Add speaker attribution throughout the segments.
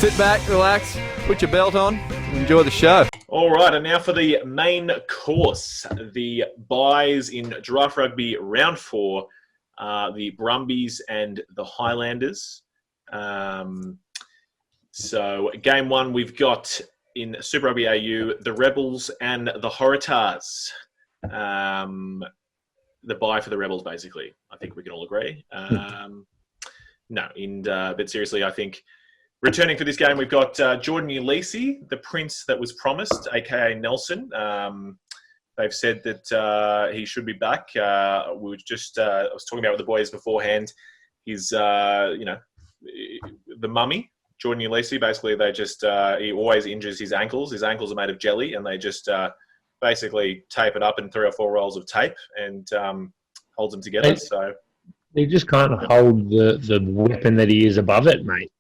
Speaker 1: Sit back, relax, put your belt on, and enjoy the show.
Speaker 2: All right, and now for the main course. The buys in Draft Rugby Round 4, the Brumbies and the Highlanders. So game 1, we've got in Super Rugby AU, the Rebels and the Waratahs. The buy for the Rebels, basically. I think we can all agree. But seriously, I think returning for this game, we've got Jordan Ulisi, the prince that was promised, a.k.a. Nelson. They've said that he should be back. I was talking about with the boys beforehand. He's, the mummy, Jordan Ulisi. Basically, he always injures his ankles. His ankles are made of jelly, and they just basically tape it up in 3 or 4 rolls of tape and holds them together. So
Speaker 3: he just can't hold the weapon that he is above it, mate.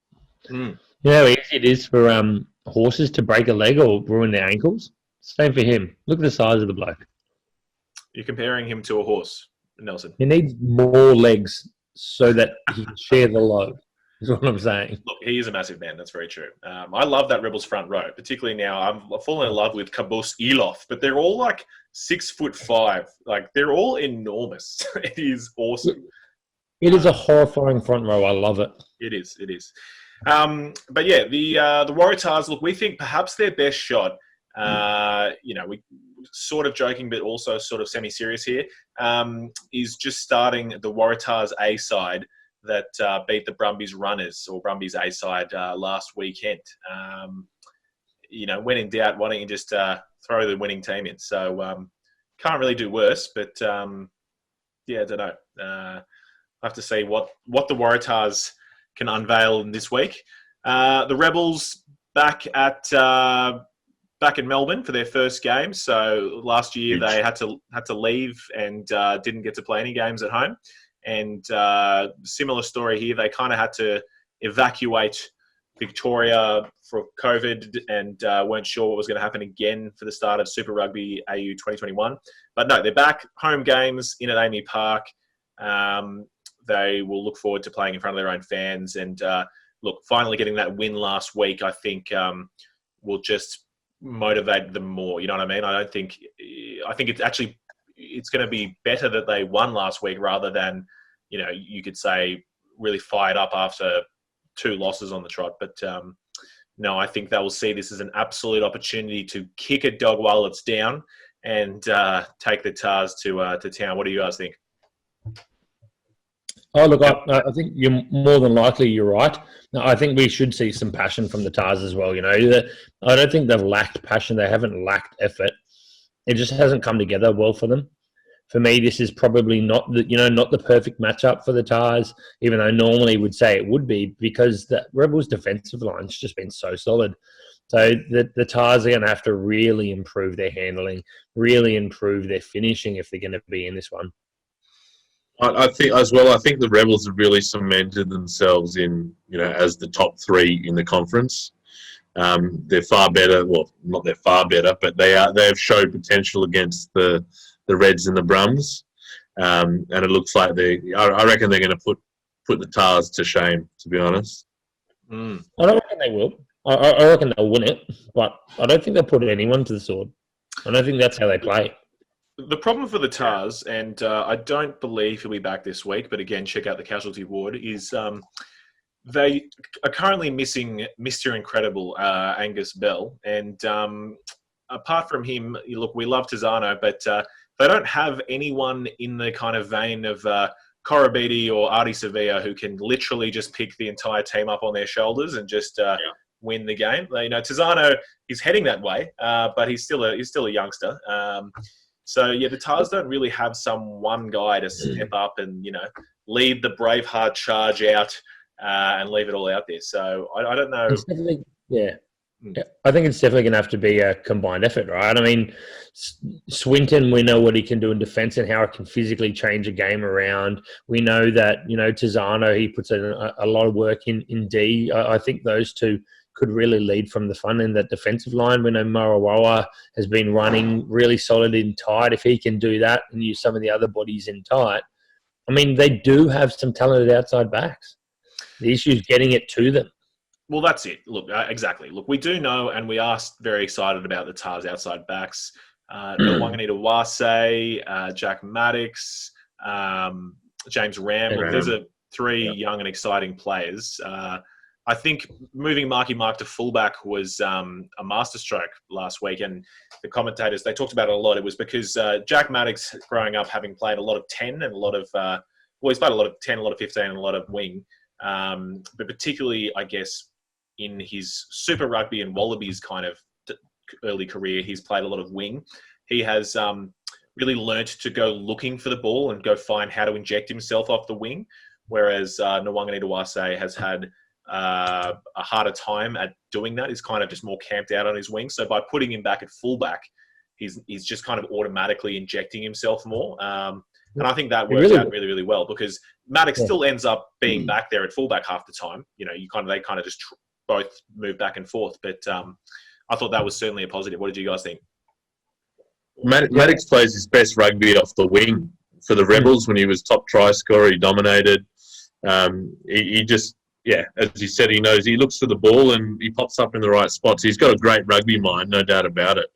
Speaker 2: Mm.
Speaker 3: You know how easy it is for horses to break a leg or ruin their ankles? Same for him. Look at the size of the bloke.
Speaker 2: You're comparing him to a horse, Nelson.
Speaker 3: He needs more legs so that he can share the load, is what I'm saying.
Speaker 2: Look, he is a massive man. That's very true. I love that Rebels front row, particularly now. I'm falling in love with Caboose Elof, but they're all like 6'5". Like, they're all enormous. It is awesome.
Speaker 3: It is a horrifying front row. I love it.
Speaker 2: It is. But yeah, the Waratahs, look, we think perhaps their best shot, we sort of joking, but also sort of semi-serious here, is just starting the Waratahs A side that beat the Brumbies runners or Brumbies A side last weekend. When in doubt, why don't you just throw the winning team in? So can't really do worse, but I don't know. I have to see what the Waratahs can unveil in this week. The Rebels back in Melbourne for their first game. So last year they had to leave and didn't get to play any games at home. And similar story here. They kind of had to evacuate Victoria for COVID and weren't sure what was going to happen again for the start of Super Rugby AU 2021. But no, they're back. Home games in at Amy Park. They will look forward to playing in front of their own fans. And finally getting that win last week, I think will just motivate them more. You know what I mean? I think it's going to be better that they won last week rather than, you could say really fired up after 2 losses on the trot. But no, I think they will see this as an absolute opportunity to kick a dog while it's down and take the Tars to town. What do you guys think?
Speaker 3: Oh, look, I think you're more than likely you're right. No, I think we should see some passion from the Tars as well. I don't think they've lacked passion. They haven't lacked effort. It just hasn't come together well for them. For me, this is probably not the perfect matchup for the Tars, even though normally would say it would be, because the Rebels' defensive line's just been so solid. So the Tars are going to have to really improve their handling, really improve their finishing if they're going to be in this one.
Speaker 4: I think the Rebels have really cemented themselves in, as the top 3 in the conference. They're far better. Well, not they're far better, but they have showed potential against the Reds and the Brums. And it looks like I reckon they're going to put the Tars to shame, to be honest.
Speaker 3: I don't reckon they will. I reckon they'll win it, but I don't think they'll put anyone to the sword. I don't think that's how they play.
Speaker 2: The problem for the Tars, and I don't believe he'll be back this week, but again, check out the casualty ward, is they are currently missing Mr. Incredible, Angus Bell. And apart from him, look, we love Tizano, but they don't have anyone in the kind of vein of Korobidi or Artie Sevilla who can literally just pick the entire team up on their shoulders and just win the game. Tizano is heading that way, but he's still a youngster. So, the Tars don't really have one guy to step up and, lead the Braveheart charge out and leave it all out there. So, I don't know.
Speaker 3: I think it's definitely going to have to be a combined effort, right? I mean, Swinton, we know what he can do in defence and how it can physically change a game around. We know that, Tizano, he puts in a lot of work in D. I think those two could really lead from the front end, that defensive line. We know Marawawa has been running really solid in tight. If he can do that and use some of the other bodies in tight, I mean, they do have some talented outside backs. The issue is getting it to them.
Speaker 2: Well, that's it. Look, exactly. Look, we do know, and we are very excited about the Tars outside backs. Nowanganita Wase, Jack Maddox, James Ram. Look, these are three young and exciting players. I think moving Marky Mark to fullback was a masterstroke last week, and the commentators, they talked about it a lot. It was because Jack Maddox, growing up, having played a lot of 10 and a lot of, he's played a lot of 10, a lot of 15, and a lot of wing. But particularly, I guess, in his Super Rugby and Wallabies kind of early career, he's played a lot of wing. He has really learnt to go looking for the ball and go find how to inject himself off the wing, whereas Nowanganita Wase has had a harder time at doing that. He's kind of just more camped out on his wing. So by putting him back at fullback, he's just kind of automatically injecting himself more. And I think that works out really, really well because Maddox still ends up being back there at fullback half the time. You know, they kind of just both move back and forth. But I thought that was certainly a positive. What did you guys think?
Speaker 4: Maddox plays his best rugby off the wing for the Rebels when he was top try scorer. He dominated. He just, as you said, he looks for the ball and he pops up in the right spots. He's got a great rugby mind, no doubt about it.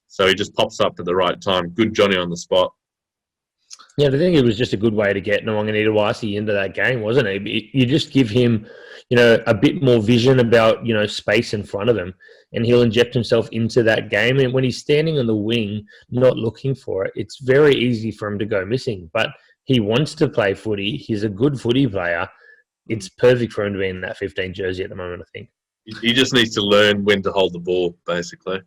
Speaker 4: So he just pops up at the right time. Good Johnny on the spot.
Speaker 3: Yeah, I think it was just a good way to get Nowanganita Wase into that game, wasn't it? You just give him, a bit more vision about, space in front of him, and he'll inject himself into that game. And when he's standing on the wing, not looking for it, it's very easy for him to go missing. But he wants to play footy. He's a good footy player. It's perfect for him to be in that 15 jersey at the moment, I think.
Speaker 4: He just needs to learn when to hold the ball, basically.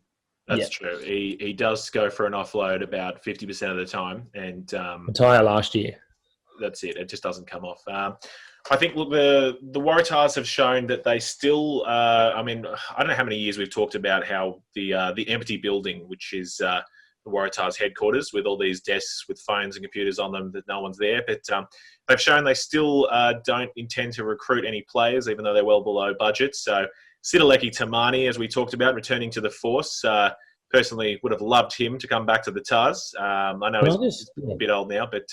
Speaker 2: That's true. He does go for an offload about 50% of the time. And
Speaker 3: entire last year.
Speaker 2: That's it. It just doesn't come off. I think, look, the Waratahs have shown that they still, I don't know how many years we've talked about how the empty building, which is the Waratahs headquarters with all these desks with phones and computers on them, that no one's there. But they've shown they still don't intend to recruit any players, even though they're well below budget. So Sidaleki Tamani, as we talked about, returning to the Force. Personally, would have loved him to come back to the Tars. I know he's a bit old now, but...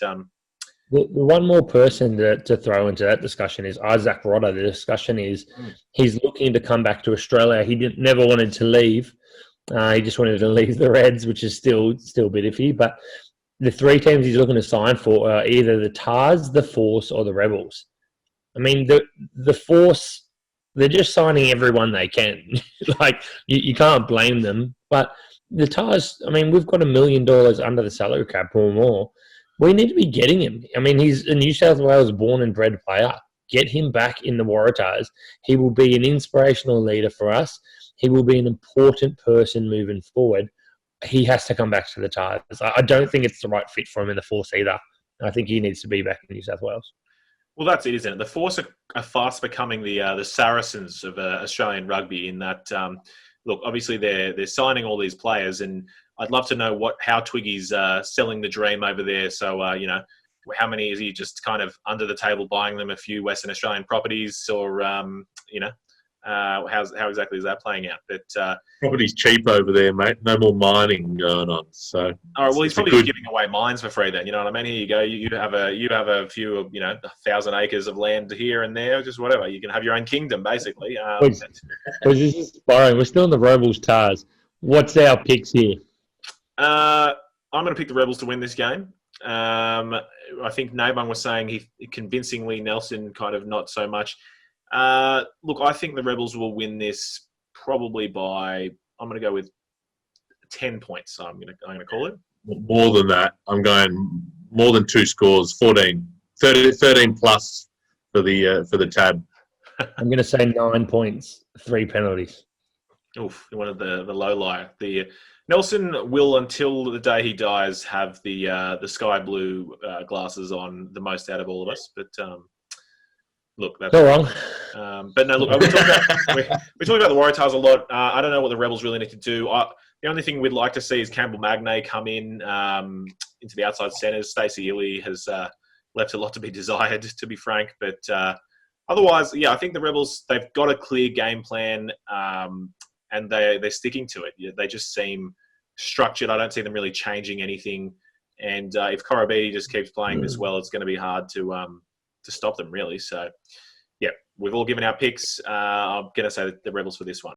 Speaker 3: The one more person to throw into that discussion is Isaac Rodder. The discussion is he's looking to come back to Australia. He never wanted to leave. He just wanted to leave the Reds, which is still a bit iffy. But the three teams he's looking to sign for are either the Tars, the Force, or the Rebels. I mean, the Force, they're just signing everyone they can. You can't blame them. But the Tars, we've got $1 million under the salary cap or more. We need to be getting him. He's a New South Wales born and bred player. Get him back in the Waratahs. He will be an inspirational leader for us. He will be an important person moving forward. He has to come back to the Tars. I don't think it's the right fit for him in the Force either. I think he needs to be back in New South Wales.
Speaker 2: Well, that's it, isn't it? The Force are fast becoming the Saracens of Australian rugby in that, look, obviously they're signing all these players, and I'd love to know how Twiggy's selling the dream over there. So, how many is he just kind of under the table buying them a few Western Australian properties, or, how exactly is that playing out? But
Speaker 4: property's cheap over there, mate. No more mining going on. So,
Speaker 2: all right. Well, he's probably just giving away mines for free. Then, you know what I mean? Here you go. You have a few, 1,000 acres of land here and there, just whatever. You can have your own kingdom, basically.
Speaker 3: This is boring. We're still in the Rebels Tars. What's our picks here?
Speaker 2: I'm going to pick the Rebels to win this game. I think Noobum was saying he convincingly, Nelson kind of not so much. Look, I think the Rebels will win this probably by, I'm going to go with 10 points. So I'm going to call it.
Speaker 4: More than that. I'm going more than 2 scores, 14. 13 plus for the tab.
Speaker 3: I'm going to say 9 points, 3 penalties.
Speaker 2: Oof, one of the low liar. Nelson will, until the day he dies, have the sky blue glasses on the most out of all of us. But look, that's
Speaker 3: not wrong.
Speaker 2: But no, look, we talk about the Waratahs a lot. I don't know what the Rebels really need to do. The only thing we'd like to see is Campbell Magnay come in into the outside centres. Stacey Ely has left a lot to be desired, to be frank. But otherwise, I think the Rebels, they've got a clear game plan. And they're sticking to it. They just seem structured. I don't see them really changing anything. And if Korobedi just keeps playing this well, it's going to be hard to stop them, really. So, we've all given our picks. I'm going to say the Rebels for this one.